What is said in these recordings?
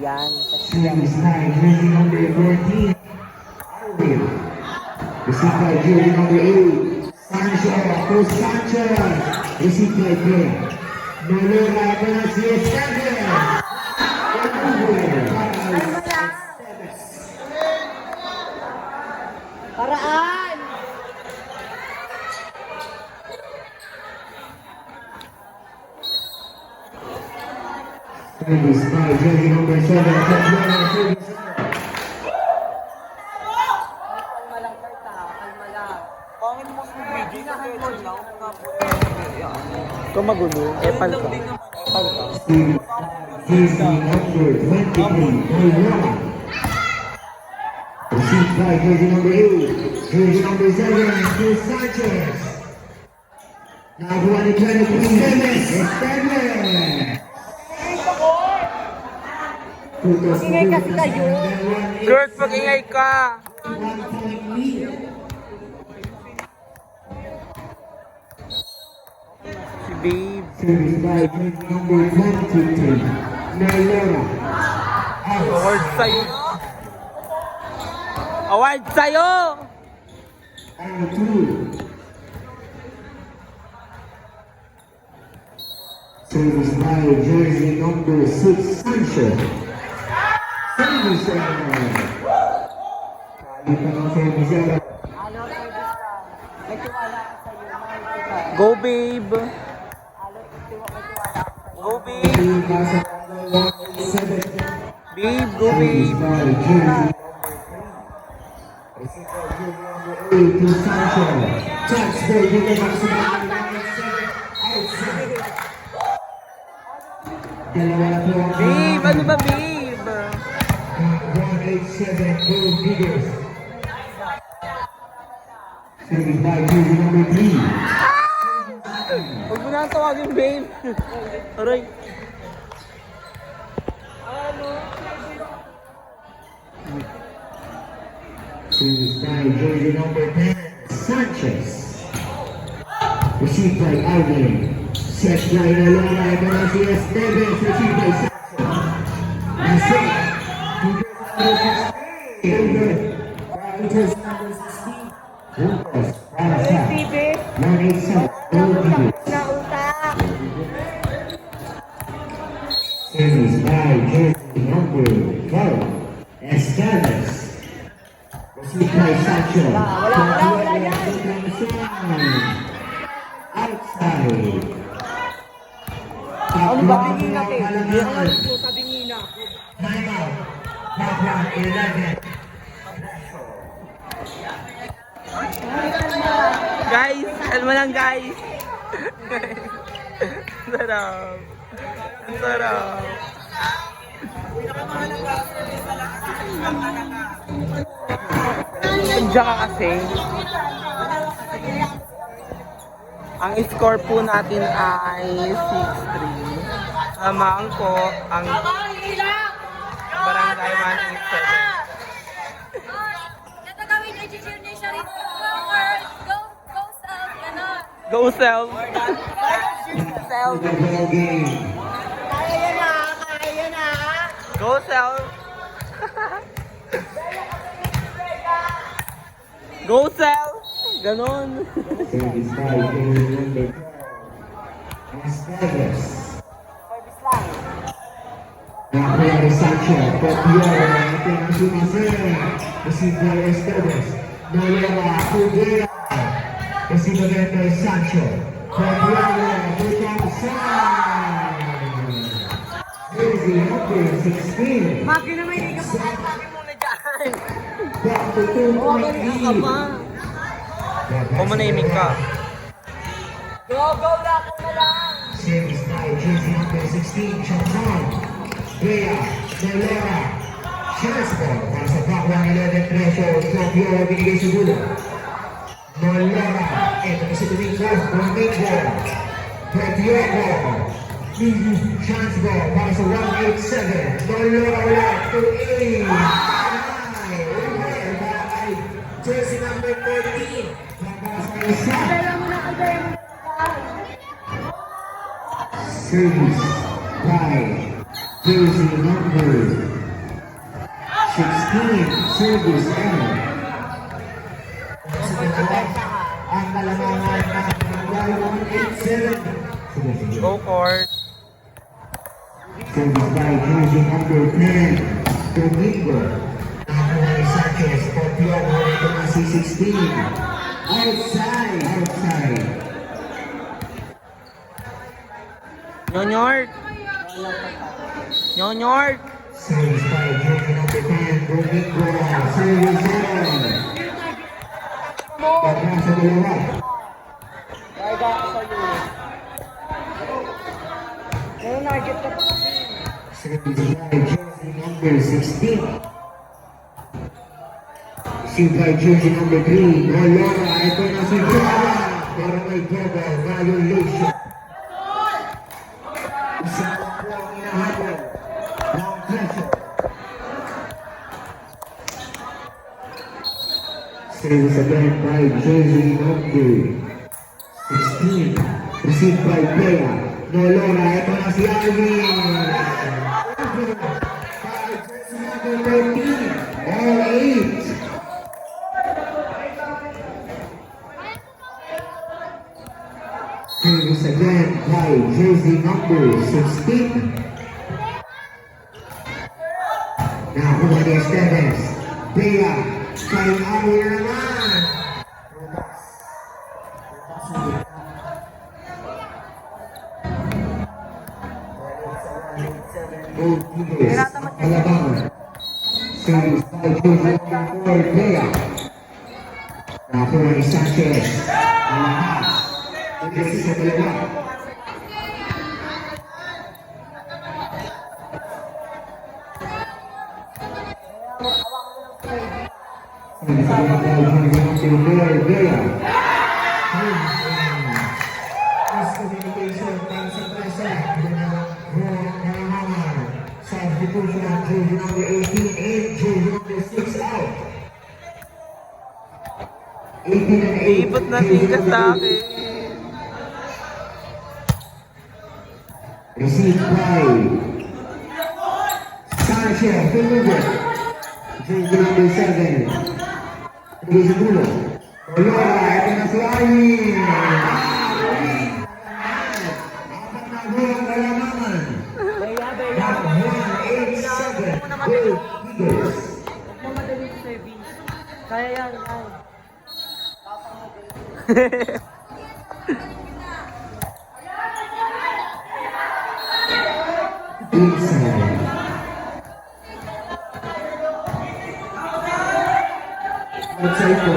yan. Series 9, jersey number 14. Arwin. Received by jersey number 8. Sancho to Sanchez. Received by Gray. Malera Palacios Sanchez. Paraan! Series 5, jersey number 7. Kalma lang, Kurt, ha? Kalma lang. Pangin mo sa video, nag-edit lang. Ito magulo. Epal ka. Epal ka. Jersey number 23. Malera. Received by jersey number 8. Jersey number 7 to Sanchez. Nakuha ni 23. Esteves. Ingay kasi kayo. Kurt, pag-ingay ka. Si Babe. Series 5, jersey number 23. Malera. Award sa'yo. Award sa'yo! And 2. Series 5, jersey number 6, Sancho. Series 7. Kalitan ng series 7. Ano, service lang. May tiwala ka sa'yo. Makikita. Go, Babe. Alo, may tiwala ka sa'yo. Go, Babe. Nasa 187. Babe, go, Series Babe. 5, jersey to Sancho. Touchdown, dito na sa outside. Dalawa na po ang Babe, ano ba, Babe? 187 gold diggers. Series 5, jersey number 3. Huwag mo na tawagin, Babe. Aray. Series 5, jersey number 10, Sanchez. Received by Alvin. Set by Nalora. Ito na si Esteves. Received by Sanchez. And set. Lucas number 16. Lucas. Para sa Bibi, 187. Gold diggers. na utak. Series 5, jersey number 12, Esteves. Received by Sancho. Wala yan. Outside. Ano ba bingin natin? Ano sa bingin na? Time out. Background 11. Guys, kalma lang, guys. Sarap. Ang sarap. Diyan ka kasi. Ang score po natin ay 6-3. Samahan ko ang Barangay 187. Natagawin kay Chichir ni Sharif. Go south, gano'n. Go self. Self. Ball game. Kaya na, kaya na. Go self. Go self. Ganon. Series 5, jersey number 12, Esteves. Service lang. Nakuha ni Sancho. Copiera. Ito ang sumasaya. Received by Esteves. Malera. Pugera. Received again by Sancho. Copiera. Put outside. Jersey number 16. Maki naman hindi ka makakapagin muna dyan. Back to 2-point Okay, ka lead. pa. Kumanahimik ka. Go lang, go lang. Series 5, jersey number 16, Chantal. Bea, Malera, Chesco, para sa background 11 threshold, Copiera, binigay sa gulo. Malera, eto na si Domingo, Domingo, Copiera, Chesco, para sa 187, Malera ulit, to 8, jersey number 14, Dala mo na kayo. Series 5, jersey number service error. Sa dalawa, ang kalamangan na barangay 187. Sige, sige. Go court. Service by jersey number 10, Domingo. Nakuha ni Sanchez, Popio, ito na si 16. Outside, outside. Nyonyork. Nyonyork. Service by jersey number 10, Domingo. Service error. Pagka sa dalawa. Larga ako sa'yo. Ngayon, target ka pa kasi. Service by jersey number 16. Receive by jersey number 3, Nolora. Ito na si Jowa. Para may global violation. Isang po ang inahabol ng pressure. Service again by jersey number 16. Received by Bea. Nolora. Ito na si Alvin. By jersey number 13. All 8. Service again by jersey number 16. Nakuha ni Esteves. Bea. Kay Awi na naman. Gold Eagles. Alabama. Service by jersey number 4. Bea. Nakuha ni Sanchez. Alahas. Kasi sa dalawa. Miscommunication, concentration, substitution of jersey number 18 and jersey number 6 out. 18 and 8. Ibot na tigas sa akin. Received by Sanchez, Finland. Jersey number 7. Luis Bulo. Olora, ito na si Arvin. Apat na bulang kalamangan. Beya. 187. Gold Eagles. Huwag mo madali sa service. Kaya yan. Inside. Outside po.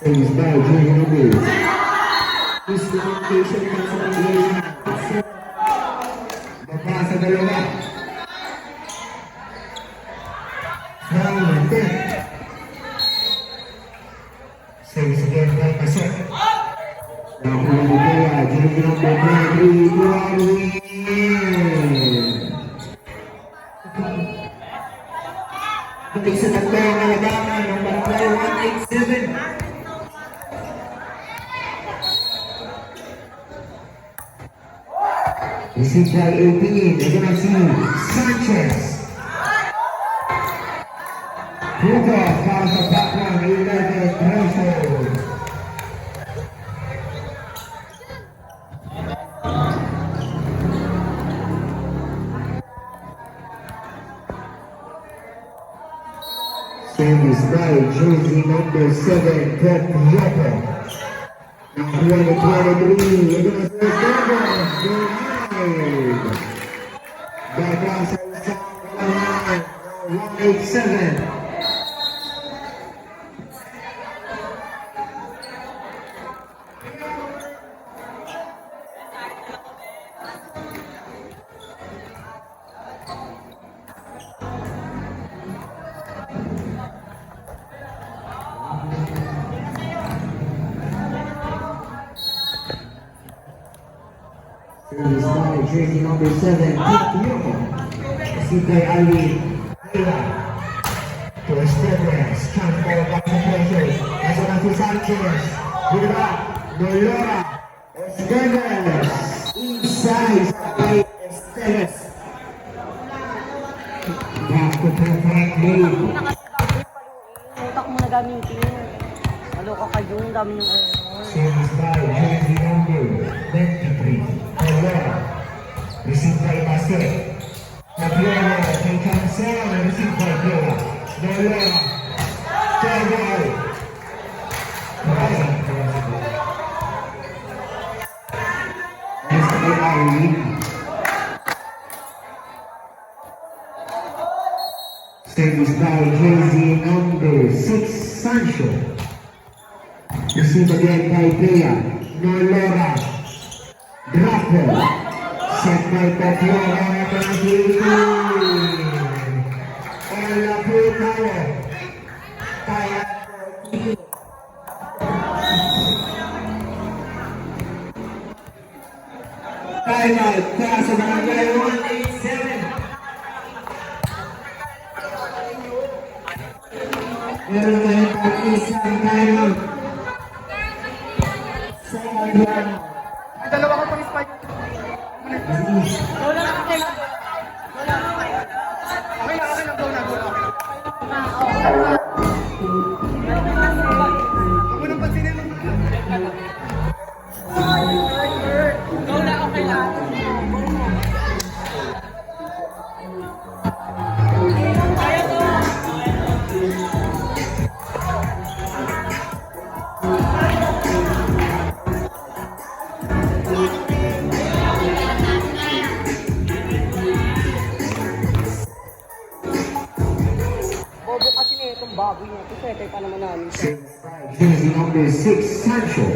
Service by jersey number. Miscommunication, concentration. Baba sa dalawa. Foul and 10. Service again by Pasek. Nakuha ni Bea, jersey number 9, to Arvin. Balik sa tatlo ang Alabama ng barangay 187. Received by 18, ito na si Sanchez. Hugo para sa background, 11 threshold. Service by jersey number 7, Pep Yopo. Nakuha ni 23, ito na si Esteves. Denied. Baba sa isang kalaman, 187. Service by jersey number 7, Pep Yopo. Received by Ali Ayla. To Esteves, can't fall back to pressure. Nasa na si Sanchez. Diba? Dolora. Esteves. Inside. By Esteves. Back to point lead. Utak mo na gamitin. Ano ka kayo, ang dami ng error. Service by jersey number 23. Dolora. Received by Basket. Fabiano kay Cancel. Received by Viola. Dolora. Fairway. Rising. Next by Irene. Service by jersey number 6, Sancho. Received again by Bea. Nolora. Draco. Set by Fabiano. Ito na si Irene. Wala po tayo. Kaya timeout para sa barangay 187. Meron tayong pag-isang timeout. Second round. Dalawa ko pang spike. Wala na kayo. Okay lang, go na. Huwag mo nang pansinin mo. Go na, okay lang. Bobo kasi na itong baboy niya. Ito, pwede pa naman namin siya. Jersey number 6, Sancho.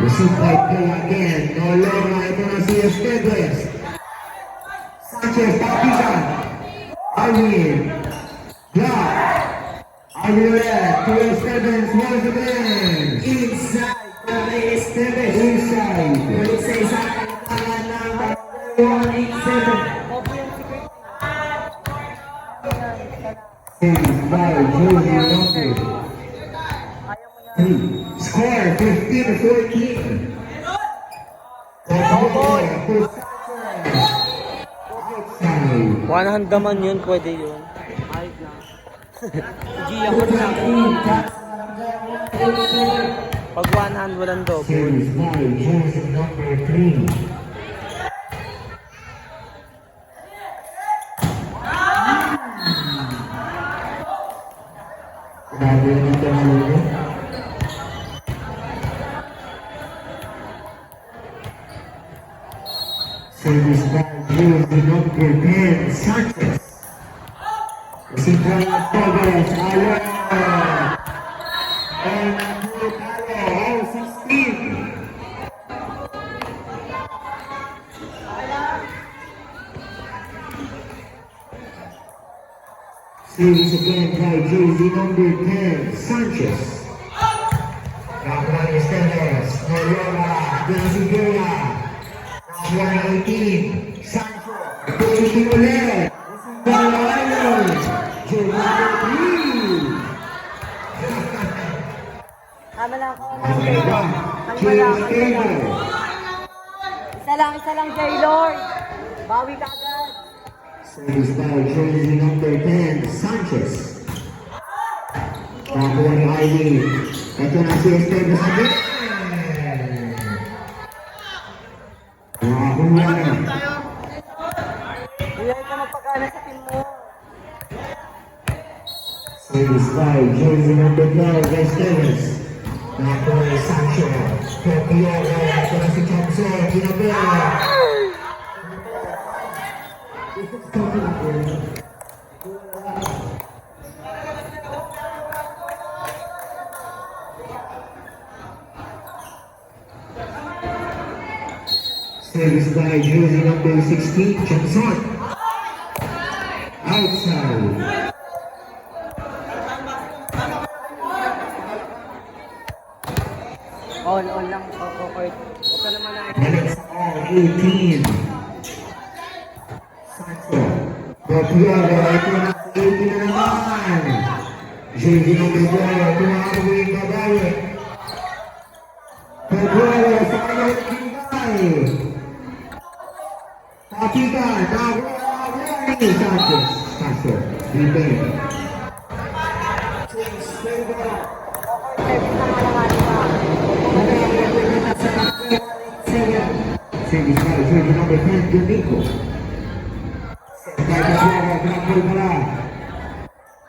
Received by Bea again. Nolora. Ito na si Esteves. Sanchez, Papigan. Arwin. Block. Arwin to Esteves once again. Inside. Para Esteves. Inside. Balik sa isa. Kailangan ng 187. Bobo yan si Kurt. Saved by jersey number Ayaw mo yan. 3. Score 15-14. Outside. One hand naman yun, pwede yun. Ayos na. Gia ko na. Pag one hand, walang double. Series by jersey number 3. Grabe yung ito na lalo. Service by jersey number 10, Sanchez. Received by Torres, Alon. And Andrew Calo, all 16. Series again by jersey number 10, Sanchez. Nakuha ni Esteves, Nolora, Benzigura. 118, Sancho. Position ulit. Balalo. Jersey number 3. Tama lang ako. Okay ba? Kalma lang. Jersey Cable. Isa lang, J-Lord. Bawi ka agad. Service by jersey number 10, Sanchez. Nakuha ni Ivy. Ito na si Esteves again. Nakakuha na. Uyay ka magpagana sa team mo. Service by jersey number 12, Esteves. Nakuha ni Sancho. Topiolo. Ito na si Thompson. Ginabela. Service by jersey number 16, Johnson. Outside. All lang. Court. Huwag ka naman na. Balik sa all 18. Sancho. Topiolo. Ito na sa 18 na naman. Jersey number 12. Tumawin babawi. Bueno, sa kanyang bigay. Papigan, nakuha ni Sanchez. Kaso, rebound. Service by jersey number 10, Domingo. By Cabrera, Blackpool Bala.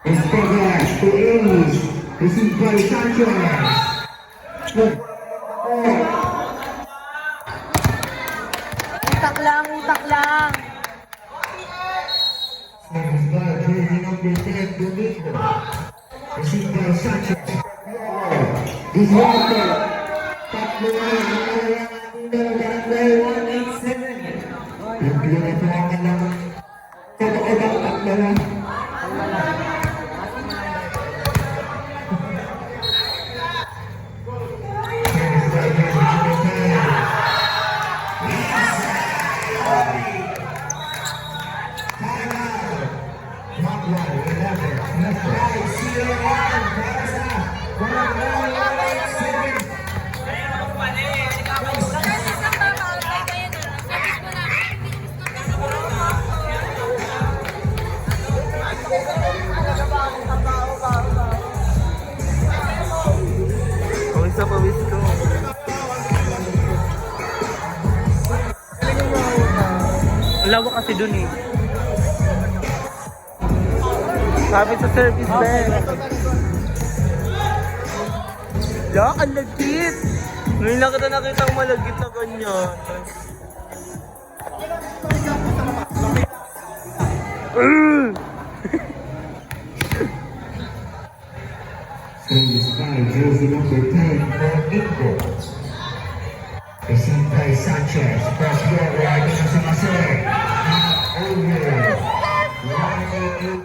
Escobar to Ames. Received by Sanchez. Utak lang, utak lang. Service by jersey number 10, Domingo. Received by Sanchez. Diswater. Tatlo na yung barangay 187. Yung pinatawagan ng totoo bang tatlo na? Service by jersey number 10. Not one, 11, never. Pawis na pawis ko. Lawak kasi dun eh. Sabi sa service bell. Ya, ang lagkit. Ngayon lang kita nakita ang malagkit na ganyan. Service by jersey number 10, Domingo. Received by Sanchez. Cross ball, right in sa Maser. Over. 1-8-8.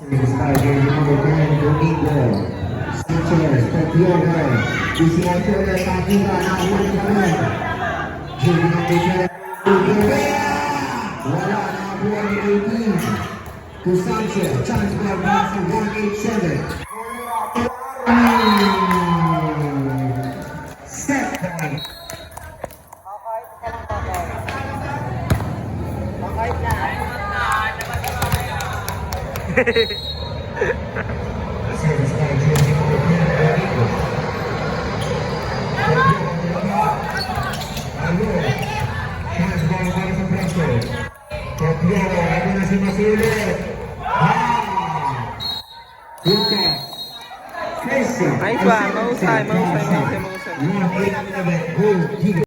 Service by jersey number 10, Domingo. Sanchez, Tatiana. UCI Turner, Papiga, nakahuli pa rin. Jersey number 10, Domingo. Wala na buwan ni 18. To Sanchez, chance by Rafi, 187. Set point. Service by jersey number 10, Domingo. Ayun. Chance by para sa preso. Topiero, ano na si Masulit? Good pass. Tracy. Nice one. Mahusay, mahusay, mahusay, mahusay. 1-8-11. Goal,